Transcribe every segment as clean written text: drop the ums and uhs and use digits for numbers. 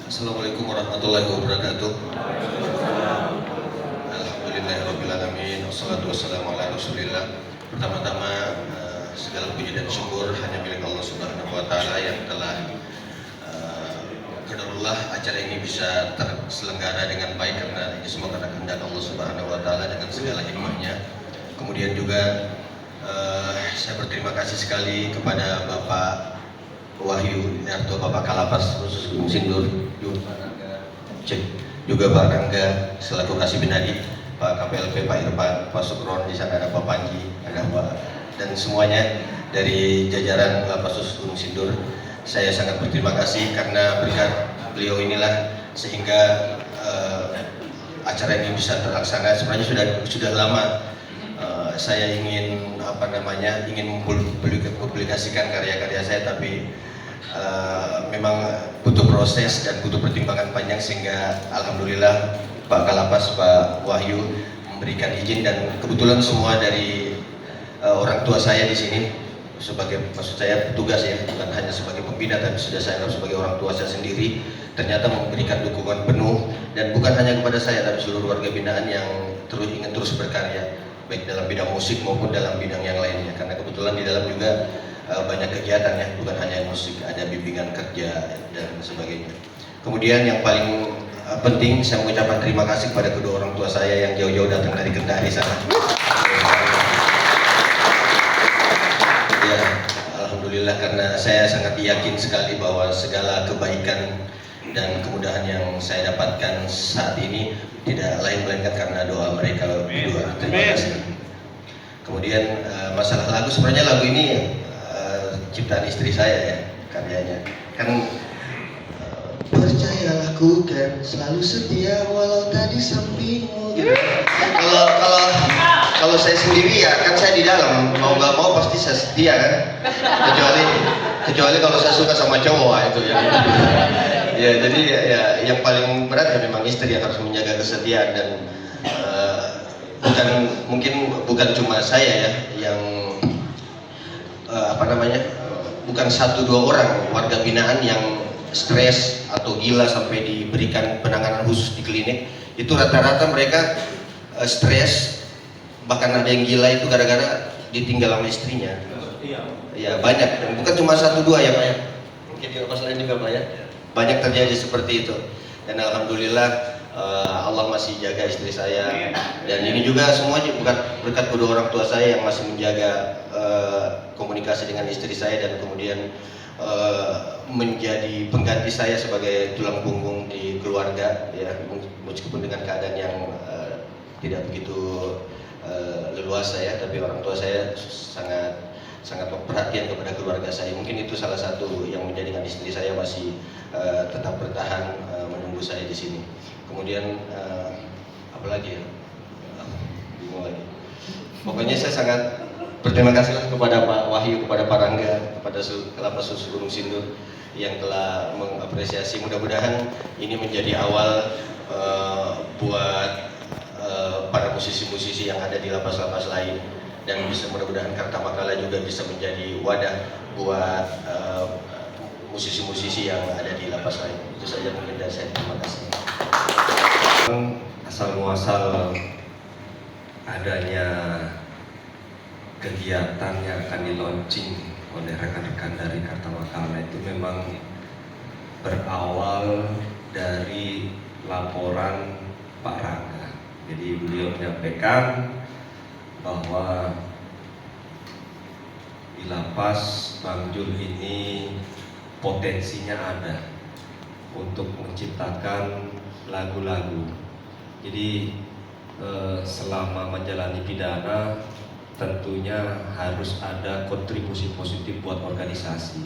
Assalamualaikum warahmatullahi wabarakatuh. Alhamdulillahirabbil alamin wassalatu wassalamu ala Rasulillah. Pertama-tama segala puji dan syukur hanya milik Allah Subhanahu wa taala yang telah qadarullah acara ini bisa terselenggara dengan baik, karena ini semua karena kehendak Allah Subhanahu wa taala dengan segala hikmahnya. Kemudian juga saya berterima kasih sekali kepada Bapak Wahyu Narto, Bapak Kalapas khusus Gunung Sindur, juga Pak Rangga selaku Kasih Binadi, Pak KPLP, Pak Irfan, Pak Sukron, di sana ada Pak Panji, ada Pak, dan semuanya dari jajaran Lapas Khusus Gunung Sindur. Saya sangat berterima kasih karena berkat beliau inilah sehingga acara ini bisa terlaksana. Sebenarnya sudah lama saya ingin ingin mempublikasikan karya-karya saya, tapi memang butuh proses dan butuh pertimbangan panjang, sehingga alhamdulillah Pak Kalapas, Pak Wahyu memberikan izin, dan kebetulan semua dari orang tua saya di sini sebagai, maksud saya petugas ya, bukan hanya sebagai pembina, tapi sudah saya anggap sebagai orang tua saya sendiri, ternyata memberikan dukungan penuh, dan bukan hanya kepada saya tapi seluruh warga binaan yang ingin terus berkarya baik dalam bidang musik maupun dalam bidang yang lainnya, karena kebetulan di dalam juga banyak kegiatan ya, bukan hanya musik, ada bimbingan kerja dan sebagainya. Kemudian yang paling penting, saya mengucapkan terima kasih kepada kedua orang tua saya yang jauh-jauh datang dari Kendari sana. Ya, alhamdulillah, karena saya sangat yakin sekali bahwa segala kebaikan dan kemudahan yang saya dapatkan saat ini tidak lain melainkan karena doa mereka berdua. Terima kasih. Kemudian masalah lagu, sebenarnya lagu ini ciptaan istri saya ya, karyanya. Kan percayalah ku kan selalu setia walau tadi sampingmu. Gitu. Kalau saya sendiri ya kan, saya di dalam mau nggak mau pasti saya setia kan. Kecuali kalau saya suka sama cowok itu ya. Ya, jadi ya yang paling berat ya memang istri yang harus menjaga kesetiaan, dan bukan cuma saya ya yang bukan satu dua orang warga binaan yang stres atau gila sampai diberikan penanganan khusus di klinik. Itu rata-rata mereka stres, bahkan ada yang gila itu gara-gara ditinggal sama istrinya. Ya banyak, dan bukan cuma satu dua ya Pak ya, mungkin di lapas lain juga Pak ya. Banyak terjadi seperti itu, dan alhamdulillah Allah masih jaga istri saya, dan ini juga semuanya berkat kedua orang tua saya yang masih menjaga komunikasi dengan istri saya, dan kemudian menjadi pengganti saya sebagai tulang punggung di keluarga ya, meskipun dengan keadaan yang tidak begitu leluasa ya, tapi orang tua saya sangat perhatian kepada keluarga saya. Mungkin itu salah satu yang menjadikan istri saya masih tetap bertahan menunggu saya di sini. Kemudian apalagi ya, bingung lagi. Pokoknya saya sangat berterima kasih kepada Pak Wahyu, kepada Pak Rangga, kepada Lapas Khusus Gunung Sindur yang telah mengapresiasi. Mudah-mudahan ini menjadi awal buat para musisi-musisi yang ada di lapas-lapas lain, dan bisa mudah-mudahan Karta Makala juga bisa menjadi wadah buat musisi-musisi yang ada di lapas lain. Itu saja mungkin dari saya. Terima kasih. Asal muasal adanya kegiatan yang akan di-launching oleh rekan-rekan dari Karta Makala itu memang berawal dari laporan Pak Rangga. Jadi beliau menyampaikan bahwa di lapas Bang Jul ini potensinya ada untuk menciptakan lagu-lagu. Jadi selama menjalani pidana tentunya harus ada kontribusi positif buat organisasi.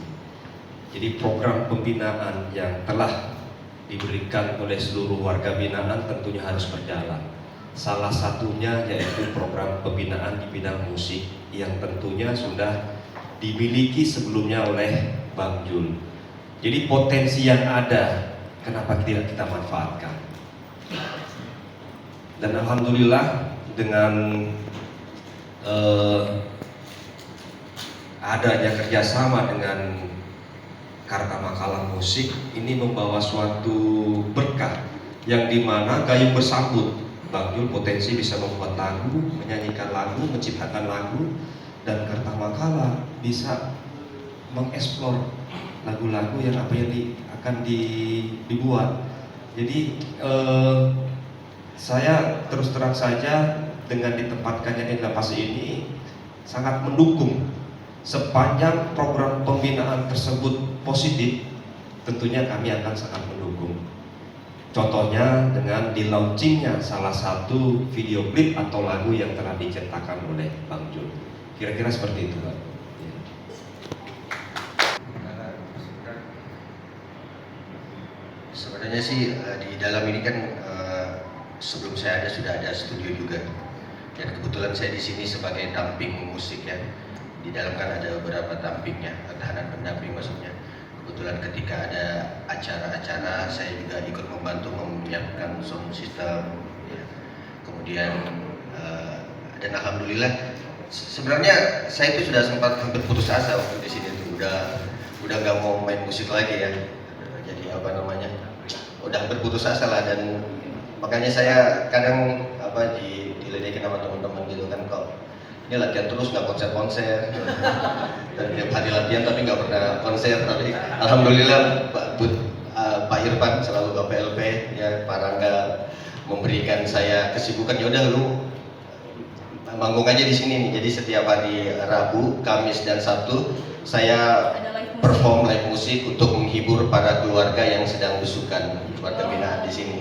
Jadi program pembinaan yang telah diberikan oleh seluruh warga binaan tentunya harus berjalan. Salah satunya yaitu program pembinaan di bidang musik yang tentunya sudah dimiliki sebelumnya oleh Bang Jul. Jadi potensi yang ada, kenapa tidak kita manfaatkan? Dan alhamdulillah dengan adanya kerjasama dengan karta makalah musik ini membawa suatu berkah yang dimana gayung bersambut. Bang Jul potensi bisa membuat lagu, menyanyikan lagu, menciptakan lagu, dan karta makalah bisa mengeksplor lagu-lagu yang akan dibuat. Jadi saya terus terang saja dengan ditempatkannya di lapas ini sangat mendukung. Sepanjang program pembinaan tersebut positif, tentunya kami akan sangat mendukung. Contohnya dengan di launchingnya salah satu video klip atau lagu yang telah diciptakan oleh Bang Jul. Kira-kira seperti itu, Pak. Ya. Sebenarnya sih di dalam ini kan sebelum saya ada sudah ada studio juga. Dan kebetulan saya di sini sebagai damping musik ya. Di dalam kan ada beberapa dampingnya, tahanan pendamping maksudnya. Kebetulan ketika ada acara-acara saya juga ikut membantu menyiapkan sound system ya. Kemudian dan alhamdulillah sebenarnya saya itu sudah sempat hampir putus asa waktu di sini tuh udah nggak mau main musik lagi ya. Jadi apa namanya udah hampir putus asa lah, dan makanya saya kadang diledekin sama teman-teman gitu kan, kok ini latihan terus nggak konser-konser dan tiap hari latihan tapi nggak pernah konser. Tapi alhamdulillah Pak Irfan selalu ke PLP ya, Pak Rangga memberikan saya kesibukan, ya udah lu manggung aja di sini nih. Jadi setiap hari Rabu, Kamis dan Sabtu saya perform live musik untuk menghibur para keluarga yang sedang besukan, keluarga binaan di sini.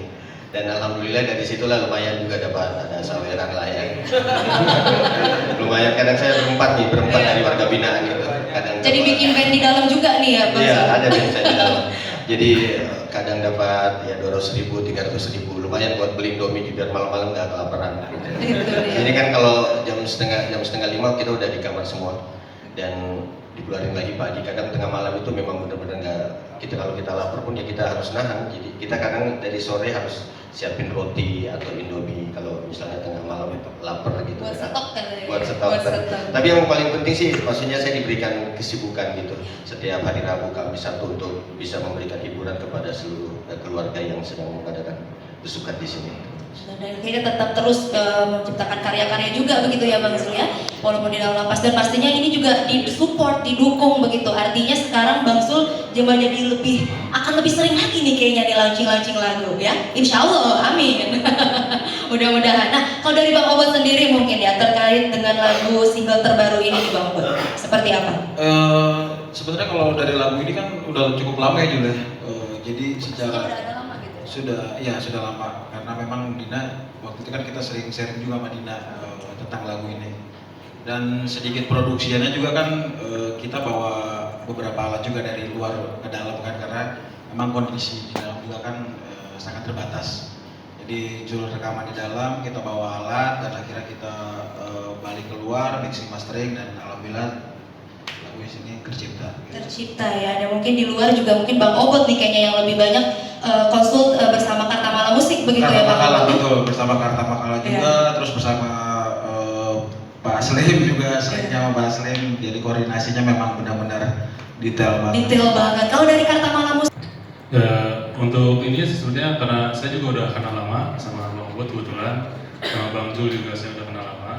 Dan alhamdulillah dari situlah lumayan juga dapat ada saweran lah ya. Lumayan, kadang saya berempat dari warga binaan gitu. Kadang jadi bikin band di dalam juga nih ya, Bang? Iya, ada band saya di dalam. Jadi kadang dapat ya 200.000, 300.000, lumayan buat beli Indomie biar malam-malam nggak kelaparan. Gitu. Jadi kan kalau jam setengah 5 kita udah di kamar semua dan dikeluarin lagi pagi. Kadang tengah malam itu memang benar-benar nggak, kalau kita lapar pun ya kita harus nahan. Jadi kita kadang dari sore harus siapin roti atau Indomie kalau misalnya tengah malam itu lapar gitu. Buat stok kan ya? Buat stok. Tapi yang paling penting sih maksudnya saya diberikan kesibukan gitu setiap hari Rabu, Kamis, Sabtu untuk bisa memberikan hiburan kepada seluruh keluarga yang sedang mengadakan besukan di sini. Dan akhirnya tetap terus menciptakan karya-karya juga begitu ya Bang Zul ya, walaupun di dalam lapas, dan pastinya ini juga disupport, didukung begitu. Artinya sekarang Bang Zul jadi akan lebih sering lagi nih kayaknya di launching lagu ya, Insya Allah, amin. Mudah-mudahan. Nah, kalau dari Bang Obot sendiri mungkin ya terkait dengan lagu single terbaru ini nih Bang Obot, seperti apa? Sebenarnya kalau dari lagu ini kan udah cukup lama ya Jul ya. Jadi secara sudah lama, karena memang Dina waktu itu kan kita sering sharing juga sama Dina tentang lagu ini, dan sedikit produksinya juga kan kita bawa beberapa alat juga dari luar ke dalam kan, karena memang kondisi di dalam juga kan sangat terbatas. Jadi Jul rekaman di dalam, kita bawa alat dan akhirnya kita balik keluar mixing mastering, dan alhamdulillah lagu ini tercipta ya. Dan mungkin di luar juga mungkin Bang Obot nih kayaknya yang lebih banyak konsul bersama Karta Makalah Musik begitu Karta ya Bang Makalah, Obot? betul, bersama Karta Makalah juga, terus bersama Pak Aslim juga, seringnya sama Pak Aslim, jadi koordinasinya memang benar-benar detail banget. Detail banget. Kalau dari Karta Makalah Musik? Ya, untuk ini sebenarnya karena saya juga udah kenal lama sama Bang Obot kebetulan, sama Bang Jul juga saya udah kenal lama.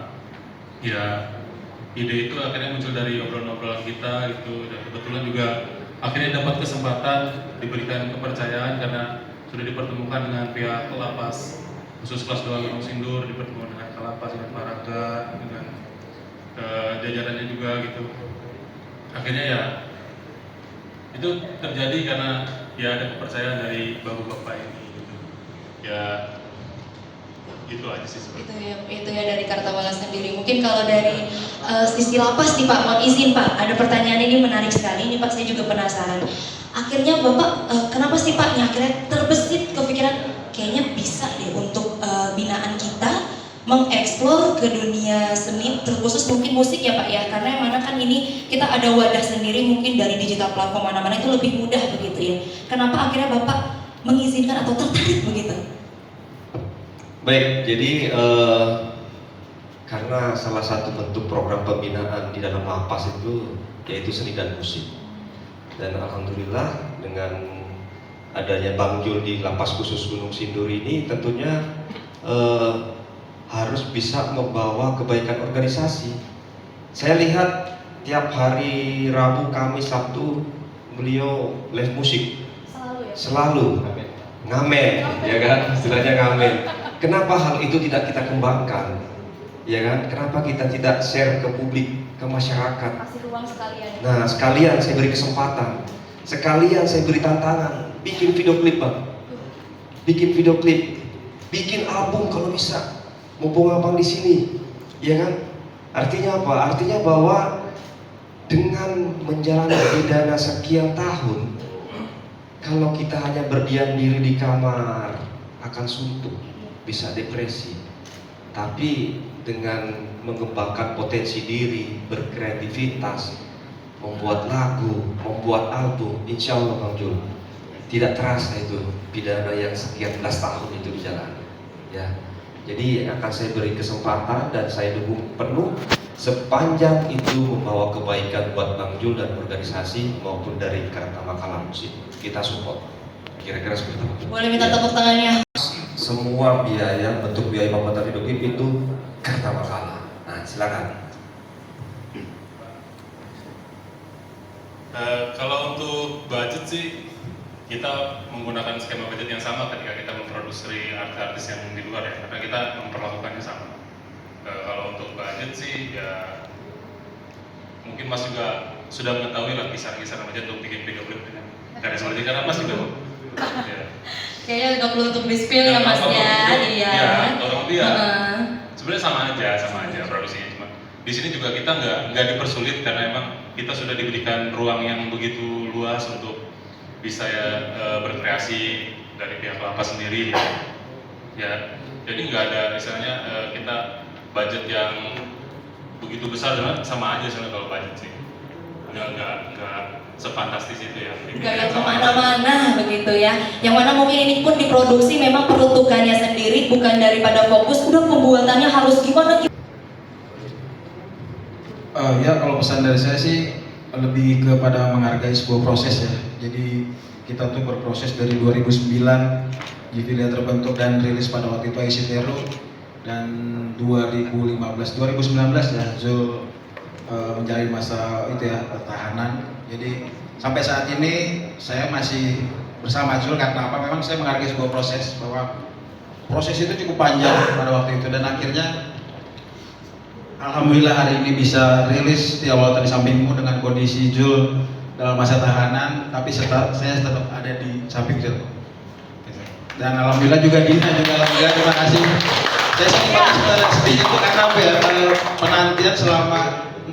Ya, ide itu akhirnya muncul dari obrolan-obrolan kita gitu, dan kebetulan juga akhirnya dapat kesempatan, diberikan kepercayaan karena sudah dipertemukan dengan pihak lapas khusus kelas 2 Gunung Sindur, dipertemukan dengan Kalapas, dengan Paraga, dengan jajarannya juga gitu. Akhirnya ya itu terjadi karena ya ada kepercayaan dari bapak-bapak ini gitu. Ya itu aja sih sebenarnya. Itu ya dari Karta Makalah sendiri. Mungkin kalau dari sisi lapas nih Pak, mohon izin Pak, ada pertanyaan ini menarik sekali. Ini Pak, saya juga penasaran. Akhirnya Bapak, kenapa sih Pak akhirnya terbesit kepikiran kayaknya bisa deh untuk binaan kita mengeksplor ke dunia seni, terkhusus mungkin musik ya Pak ya, karena yang mana kan ini kita ada wadah sendiri, mungkin dari digital platform mana-mana itu lebih mudah begitu ya. Kenapa akhirnya Bapak mengizinkan atau tertarik begitu? Baik, jadi karena salah satu bentuk program pembinaan di dalam lapas itu yaitu seni dan musik. Dan alhamdulillah dengan adanya Bang Jul di Lapas Khusus Gunung Sindur ini tentunya harus bisa membawa kebaikan organisasi. Saya lihat tiap hari Rabu, Kamis, Sabtu beliau live musik. Selalu ngamen, ya kan? Istilahnya ngamen. Kenapa hal itu tidak kita kembangkan? Ya kan? Kenapa kita tidak share ke publik, ke masyarakat? Kasih ruang sekalian. Nah, sekalian saya beri kesempatan. Sekalian saya beri tantangan. Bikin video klip, Bang. Bikin video klip. Bikin album kalau bisa. Mumpung abang di sini, ya kan? Artinya apa? Artinya bahwa dengan menjalani pidana sekian tahun, kalau kita hanya berdiam diri di kamar akan suntuk, bisa depresi. Tapi dengan mengembangkan potensi diri, berkreativitas, membuat lagu, membuat album, insya Allah Bang Jul, tidak terasa itu pidana yang sekian belas tahun itu dijalani. Ya. Jadi akan saya beri kesempatan dan saya dukung penuh sepanjang itu membawa kebaikan buat Bang Jul dan organisasi maupun dari Karta Makalah Musik. Kita support. Kira-kira seperti itu. Boleh minta tepuk tangannya? Semua biaya, bentuk biaya pembuatan video klip itu Karta Makalah. Nah, silakan. Kalau untuk budget sih kita menggunakan skema budget yang sama ketika kita memproduksi artis-artis yang di luar ya, karena kita memperlakukannya sama. Kalau untuk budget sih ya mungkin Mas juga sudah mengetahui lah kisaran-kisaran budget untuk bikin video klip ya. Karena seperti karena Mas juga ya. Kayaknya nggak perlu untuk di-spill ya Mas ya. Iya. Iya, tolong dia. Sebenarnya sama aja produksinya, cuma di sini juga kita nggak dipersulit karena emang kita sudah diberikan ruang yang begitu luas untuk bisa berkreasi dari pihak lapas sendiri ya. Jadi nggak ada misalnya kita budget yang begitu besar, sama aja sebenarnya kalau budget sih nggak sefantastis itu ya. Gak kemana-mana begitu ya. Yang mana mungkin ini pun diproduksi memang peruntukannya sendiri, bukan daripada fokus udah pembuatannya harus gimana. Ya kalau pesan dari saya sih lebih kepada menghargai sebuah proses ya. Jadi kita tuh berproses dari 2009 Jivilia terbentuk dan rilis pada waktu itu Aisitero, dan 2019 ya Zul menjalani masa itu ya tahanan. Jadi sampai saat ini saya masih bersama Zul karena apa? Memang saya menghargai sebuah proses, bahwa proses itu cukup panjang pada waktu itu, dan akhirnya alhamdulillah hari ini bisa rilis Di Awal Tadi Sampingmu dengan kondisi Jul dalam masa tahanan, tapi saya tetap ada di samping Jul. Dan alhamdulillah juga Dina juga alhamdulillah, terima kasih. Saya sedikit itu karena apa ya, penantian selama 4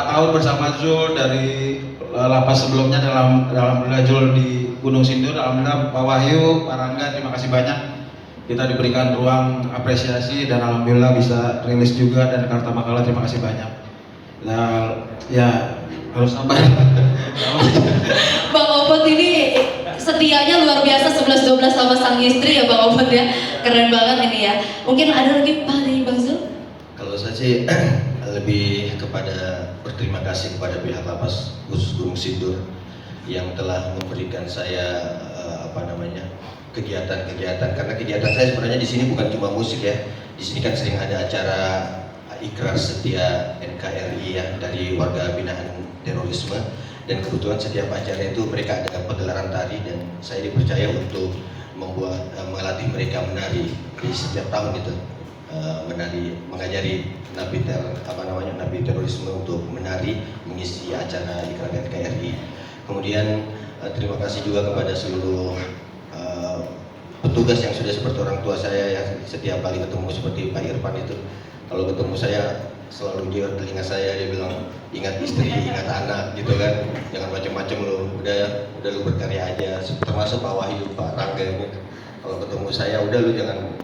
tahun bersama Jul dari lapas sebelumnya, dalam alhamdulillah Jul di Gunung Sindur, alhamdulillah Pak Wahyu, Pak Rangga, terima kasih banyak. Kita diberikan ruang apresiasi dan alhamdulillah bisa rilis juga, dan Karta Makalah terima kasih banyak. Nah, ya harus sabar. Bang Obot ini setianya luar biasa, 11-12 sama sang istri ya Bang Obot ya. Keren banget ini ya. Mungkin ada lagi Pak dari Bang Zul? Kalau saya sih lebih kepada berterima kasih kepada pihak Lapas Khusus Gunung Sindur yang telah memberikan saya kegiatan-kegiatan, karena kegiatan saya sebenarnya di sini bukan cuma musik ya. Di sini kan sering ada acara ikrar setia NKRI ya dari warga binaan terorisme, dan kebetulan setiap acara itu mereka ada pegelaran tari, dan saya dipercaya untuk melatih mereka menari di setiap tahun itu, mengajari napi terorisme untuk menari mengisi acara ikrar NKRI. Kemudian terima kasih juga kepada seluruh petugas yang sudah seperti orang tua saya yang setiap kali ketemu, seperti Pak Irfan itu, kalau ketemu saya selalu dia telinga saya, dia bilang ingat istri, ingat anak gitu kan, jangan macam-macam lo, udah lu berkarya aja. Termasuk Pak Wahyu, Pak Rangga ini, kalau ketemu saya udah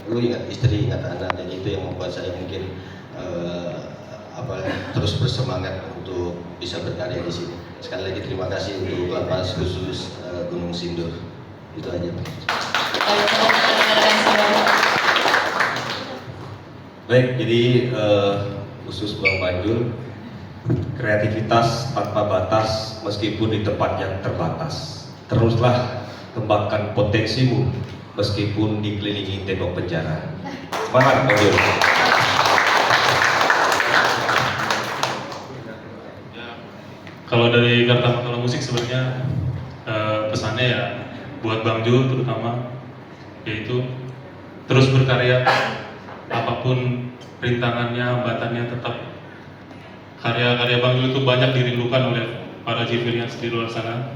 lu ingat istri, ingat anak, dan itu yang membuat saya mungkin terus bersemangat untuk bisa berkarya di sini. Sekali lagi terima kasih untuk Lapas Khusus Gunung Sindur. Itu aja. Baik, jadi khusus Bang Panjul, kreativitas tanpa batas meskipun di tempat yang terbatas. Teruslah kembangkan potensimu meskipun dikelilingi tembok penjara. Semangat Bang Jul. Kalau dari Karta Makalah Musik sebenarnya pesannya ya buat Bang Jul terutama, yaitu terus berkarya apapun rintangannya, hambatannya, tetap karya-karya Bang Jul itu banyak dirindukan oleh para civilians di luar sana,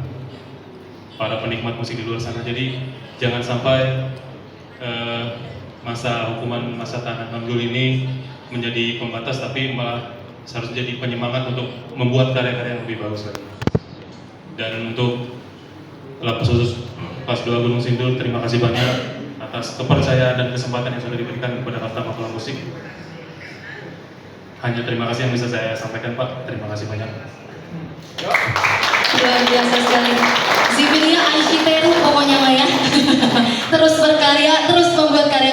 para penikmat musik di luar sana. Jadi jangan sampai masa hukuman masa tahanan Bang Jul ini menjadi pembatas, tapi malah harus jadi penyemangat untuk membuat karya-karya yang lebih bagus lagi. Dan untuk Lapas Khusus Pas 2 Gunung Sindur, terima kasih banyak atas kepercayaan dan kesempatan yang sudah diberikan kepada Karta Makalah Musik. Hanya terima kasih yang bisa saya sampaikan, Pak. Terima kasih banyak. Luar biasa sekali. Zipinia Aisyiteru pokoknya Maya. Terus berkarya, terus